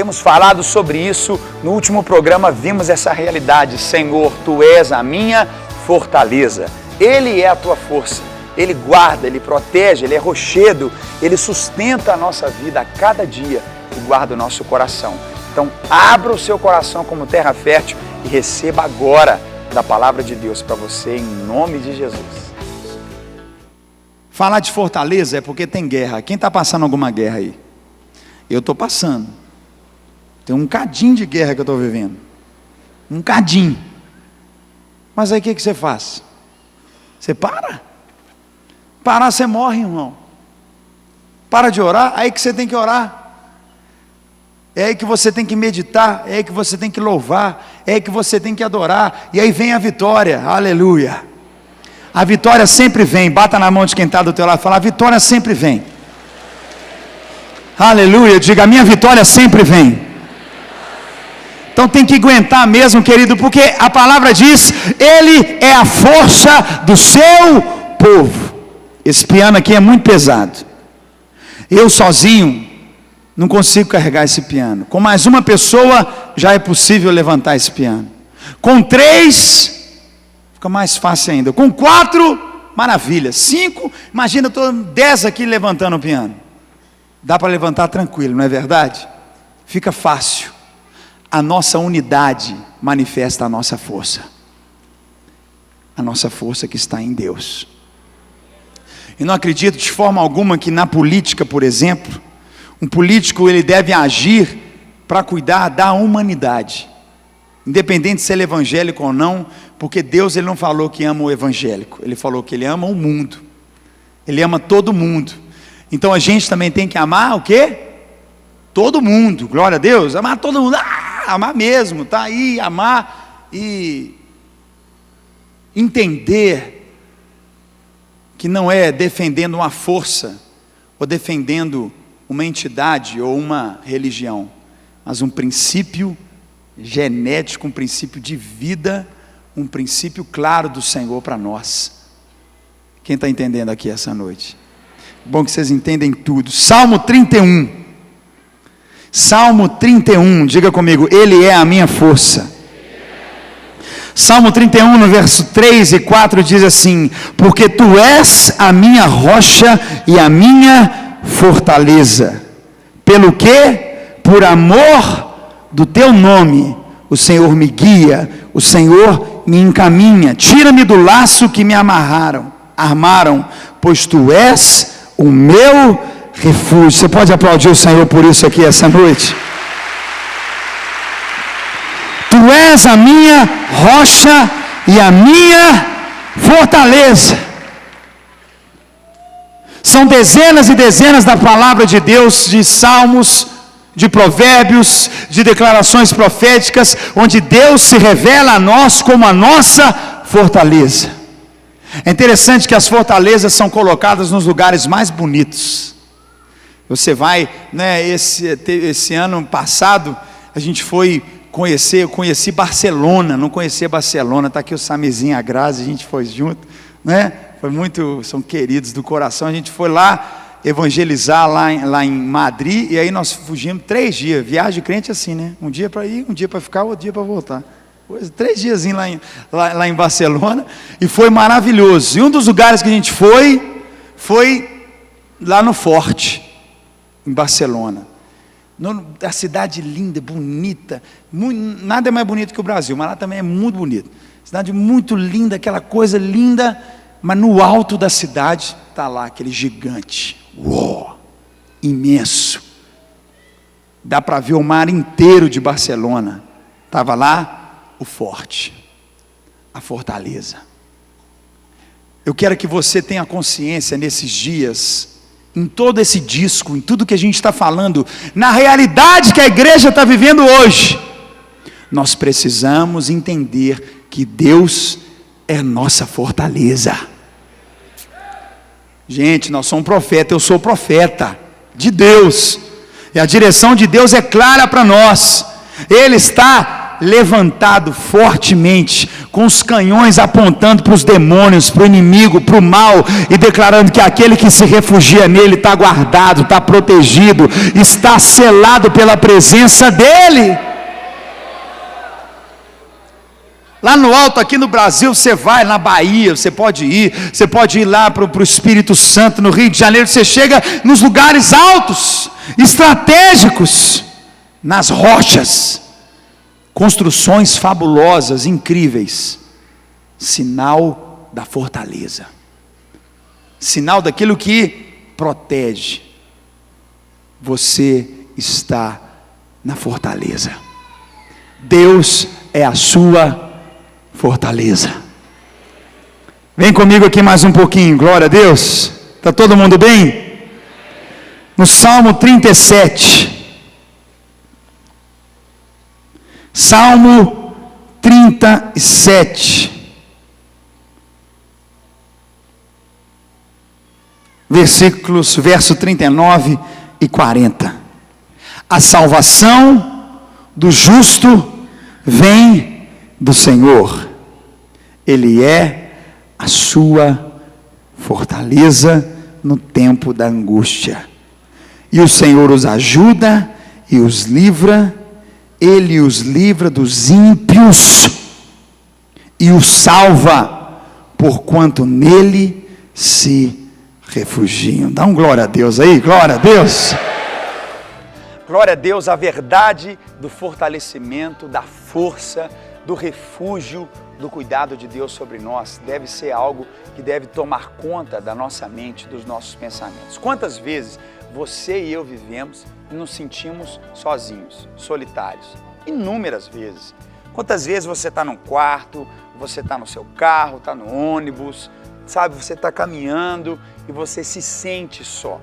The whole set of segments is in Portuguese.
temos falado sobre isso. No último programa vimos essa realidade. Senhor, Tu és a minha fortaleza. Ele é a tua força. Ele guarda, Ele protege, Ele é rochedo. Ele sustenta a nossa vida a cada dia e guarda o nosso coração. Então, abra o seu coração como terra fértil e receba agora da palavra de Deus para você, em nome de Jesus. Falar de fortaleza é porque tem guerra. Quem está passando alguma guerra aí? Eu estou passando. Tem um cadinho de guerra que eu estou vivendo. Um cadinho. Mas aí o que você faz? Você para? Parar você morre, irmão. Para de orar, aí que você tem que orar. É aí que você tem que meditar, é aí que você tem que louvar, é aí que você tem que adorar, e aí vem a vitória, aleluia. A vitória sempre vem. Bata na mão de quem está do teu lado e fala: a vitória sempre vem. Aleluia, diga: a minha vitória sempre vem. Então tem que aguentar mesmo, querido, porque a palavra diz: Ele é a força do seu povo. Esse piano aqui é muito pesado. Eu sozinho não consigo carregar esse piano. Com mais uma pessoa já é possível levantar esse piano. Com 3 fica mais fácil ainda. Com 4, maravilha. 5, imagina, eu estou 10 aqui levantando o piano. Dá para levantar tranquilo, não é verdade? Fica fácil. A nossa unidade manifesta a nossa força. A nossa força que está em Deus. Eu não acredito de forma alguma que na política, por exemplo, um político ele deve agir para cuidar da humanidade. Independente se ele é evangélico ou não, porque Deus ele não falou que ama o evangélico, Ele falou que Ele ama o mundo, Ele ama todo mundo. Então a gente também tem que amar o quê? Todo mundo, glória a Deus, amar todo mundo, amar mesmo, tá aí, amar e entender que não é defendendo uma força, ou defendendo uma entidade ou uma religião, mas um princípio genético, um princípio de vida, um princípio claro do Senhor para nós. Quem está entendendo aqui essa noite? Bom que vocês entendem tudo. Salmo 31. Salmo 31, diga comigo: Ele é a minha força. Salmo 31, no verso 3 e 4 diz assim: porque Tu és a minha rocha e a minha fortaleza. Pelo que? Por amor do Teu nome, o Senhor me guia, o Senhor me encaminha. Tira-me do laço que me armaram, pois Tu és o meu refúgio. Você pode aplaudir o Senhor por isso aqui essa noite? Tu és a minha rocha e a minha fortaleza. São dezenas e dezenas da palavra de Deus, de salmos, de provérbios, de declarações proféticas, onde Deus se revela a nós como a nossa fortaleza. É interessante que as fortalezas são colocadas nos lugares mais bonitos. Você vai, né, esse ano passado, a gente foi conhecer, eu conheci Barcelona, não conhecia Barcelona, está aqui o Samizinho, a Grazi, a gente foi junto, né? Foi muito, são queridos do coração. A gente foi lá evangelizar lá em Madrid, e aí nós fugimos 3 dias, viagem crente assim, né? Um dia para ir, um dia para ficar, outro dia para voltar. 3 dias lá em Barcelona, e foi maravilhoso. E um dos lugares que a gente foi lá no Forte, em Barcelona. A cidade linda, bonita, nada é mais bonito que o Brasil, mas lá também é muito bonito. Cidade muito linda, aquela coisa linda, mas no alto da cidade está lá aquele gigante, imenso. Dá para ver o mar inteiro de Barcelona. Estava lá o forte, a fortaleza. Eu quero que você tenha consciência nesses dias, em todo esse disco, em tudo que a gente está falando, na realidade que a igreja está vivendo hoje, nós precisamos entender que Deus é nossa fortaleza. Gente, nós somos profeta, eu sou profeta de Deus, e a direção de Deus é clara para nós. Ele está levantado fortemente, com os canhões apontando para os demônios, para o inimigo, para o mal, e declarando que aquele que se refugia nele está guardado, está protegido, está selado pela presença dele. Lá no alto, aqui no Brasil, você vai na Bahia, você pode ir lá para o Espírito Santo, no Rio de Janeiro, você chega nos lugares altos, estratégicos, nas rochas, construções fabulosas, incríveis, sinal da fortaleza, sinal daquilo que protege. Você está na fortaleza. Deus é a sua fortaleza. Vem comigo aqui mais um pouquinho, glória a Deus. Está todo mundo bem? No Salmo 37, Salmo 37, verso 39 e 40. A salvação do justo vem do Senhor. Ele é a sua fortaleza no tempo da angústia. E o Senhor os ajuda e os livra. Ele os livra dos ímpios e os salva, porquanto nele se refugiam. Dá um glória a Deus aí, glória a Deus. Glória a Deus, a verdade do fortalecimento, da força, do refúgio, do cuidado de Deus sobre nós deve ser algo que deve tomar conta da nossa mente, dos nossos pensamentos. Quantas vezes você e eu vivemos e nos sentimos sozinhos, solitários? Inúmeras vezes. Quantas vezes você está num quarto, você está no seu carro, está no ônibus, sabe, você está caminhando e você se sente só.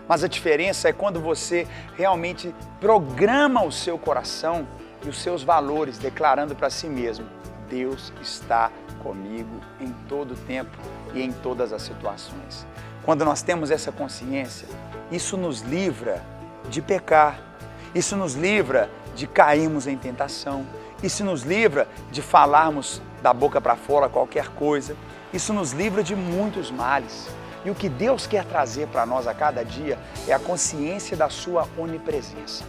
Mas a diferença é quando você realmente programa o seu coração e os seus valores, declarando para si mesmo: Deus está comigo em todo o tempo e em todas as situações. Quando nós temos essa consciência, isso nos livra de pecar, isso nos livra de cairmos em tentação, isso nos livra de falarmos da boca para fora qualquer coisa, isso nos livra de muitos males. E o que Deus quer trazer para nós a cada dia é a consciência da sua onipresença.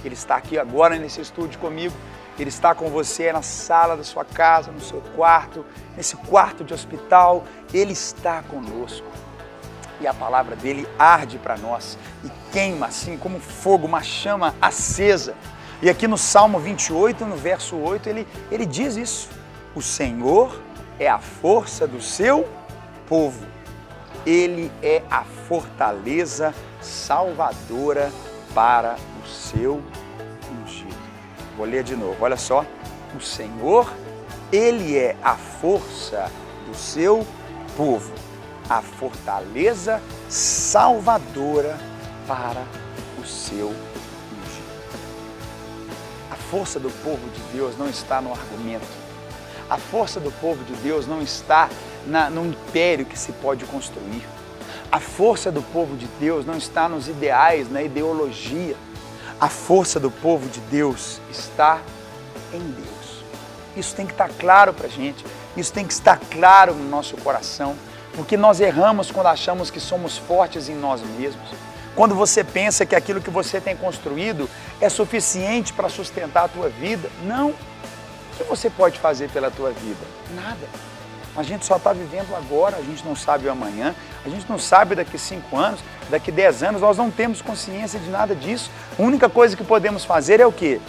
Ele está aqui agora nesse estúdio comigo, Ele está com você na sala da sua casa, no seu quarto, nesse quarto de hospital. Ele está conosco. E a palavra dele arde para nós e queima assim como fogo, uma chama acesa. E aqui no Salmo 28, no verso 8, ele diz isso: o Senhor é a força do seu povo. Ele é a fortaleza salvadora para o seu ungido. Vou ler de novo, olha só. O Senhor, Ele é a força do seu povo, a fortaleza salvadora para o seu ungido. A força do povo de Deus não está no argumento. A força do povo de Deus não está no império que se pode construir. A força do povo de Deus não está nos ideais, na ideologia. A força do povo de Deus está em Deus. Isso tem que estar claro para a gente. Isso tem que estar claro no nosso coração. Porque nós erramos quando achamos que somos fortes em nós mesmos. Quando você pensa que aquilo que você tem construído é suficiente para sustentar a tua vida. Não. O que você pode fazer pela tua vida? Nada. A gente só está vivendo agora, a gente não sabe o amanhã, a gente não sabe daqui 5 anos, daqui 10 anos, nós não temos consciência de nada disso. A única coisa que podemos fazer é o quê?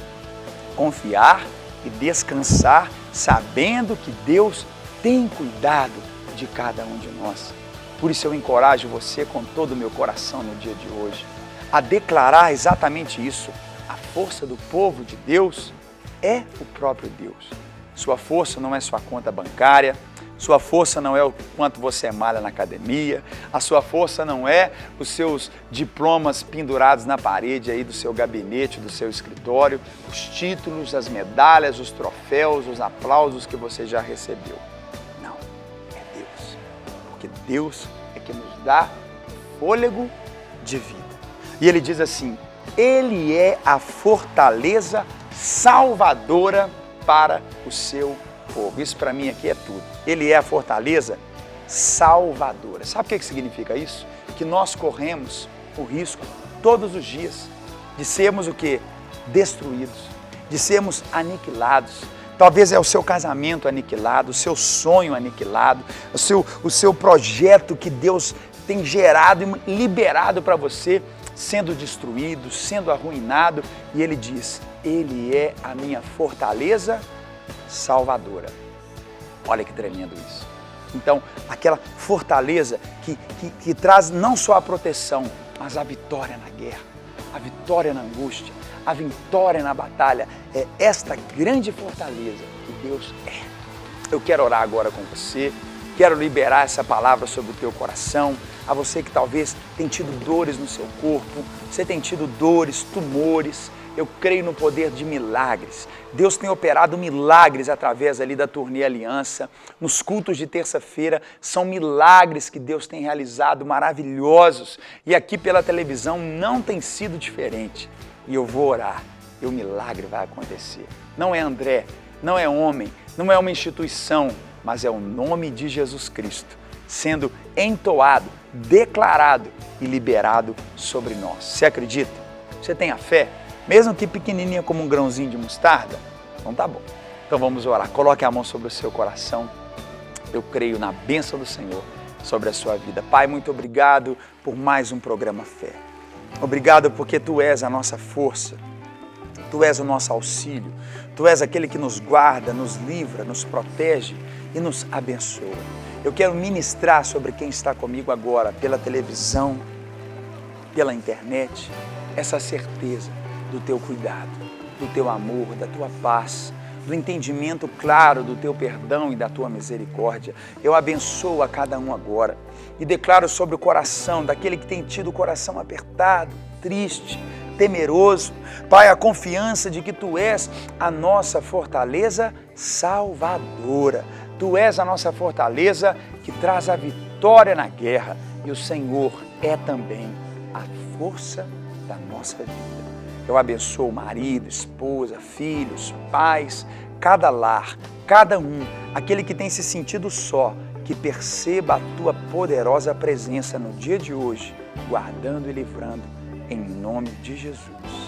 Confiar e descansar, sabendo que Deus tem cuidado de cada um de nós. Por isso eu encorajo você com todo o meu coração no dia de hoje, a declarar exatamente isso. A força do povo de Deus é o próprio Deus. Sua força não é sua conta bancária, sua força não é o quanto você malha na academia, a sua força não é os seus diplomas pendurados na parede aí do seu gabinete, do seu escritório, os títulos, as medalhas, os troféus, os aplausos que você já recebeu. Não, é Deus. Porque Deus é que nos dá fôlego de vida. E ele diz assim: Ele é a fortaleza salvadora para o seu povo. Isso para mim aqui é tudo. Ele é a fortaleza salvadora. Sabe o que significa isso? Que nós corremos o risco todos os dias de sermos o quê? Destruídos, de sermos aniquilados. Talvez é o seu casamento aniquilado, o seu sonho aniquilado, o seu projeto que Deus tem gerado e liberado para você, sendo destruído, sendo arruinado. E Ele diz, Ele é a minha fortaleza salvadora. Olha que tremendo isso. Então, aquela fortaleza que traz não só a proteção, mas a vitória na guerra, a vitória na angústia, a vitória na batalha. É esta grande fortaleza que Deus é. Eu quero orar agora com você, quero liberar essa palavra sobre o teu coração. A você que talvez tem tido dores no seu corpo, você tem tido dores, tumores. Eu creio no poder de milagres. Deus tem operado milagres através ali da turnê Aliança. Nos cultos de terça-feira, são milagres que Deus tem realizado, maravilhosos. E aqui pela televisão não tem sido diferente. E eu vou orar e o milagre vai acontecer. Não é André, não é homem, não é uma instituição, mas é o nome de Jesus Cristo sendo entoado, declarado e liberado sobre nós. Você acredita? Você tem a fé? Mesmo que pequenininha como um grãozinho de mostarda? Então tá bom. Então vamos orar. Coloque a mão sobre o seu coração. Eu creio na bênção do Senhor sobre a sua vida. Pai, muito obrigado por mais um programa Fé. Obrigado porque Tu és a nossa força. Tu és o nosso auxílio. Tu és aquele que nos guarda, nos livra, nos protege e nos abençoa. Eu quero ministrar sobre quem está comigo agora, pela televisão, pela internet, essa certeza do Teu cuidado, do Teu amor, da Tua paz, do entendimento claro do Teu perdão e da Tua misericórdia. Eu abençoo a cada um agora e declaro sobre o coração daquele que tem tido o coração apertado, triste, temeroso, Pai, a confiança de que Tu és a nossa fortaleza salvadora. Tu és a nossa fortaleza que traz a vitória na guerra e o Senhor é também a força da nossa vida. Eu abençoo marido, esposa, filhos, pais, cada lar, cada um, aquele que tem se sentido só, que perceba a Tua poderosa presença no dia de hoje, guardando e livrando, em nome de Jesus.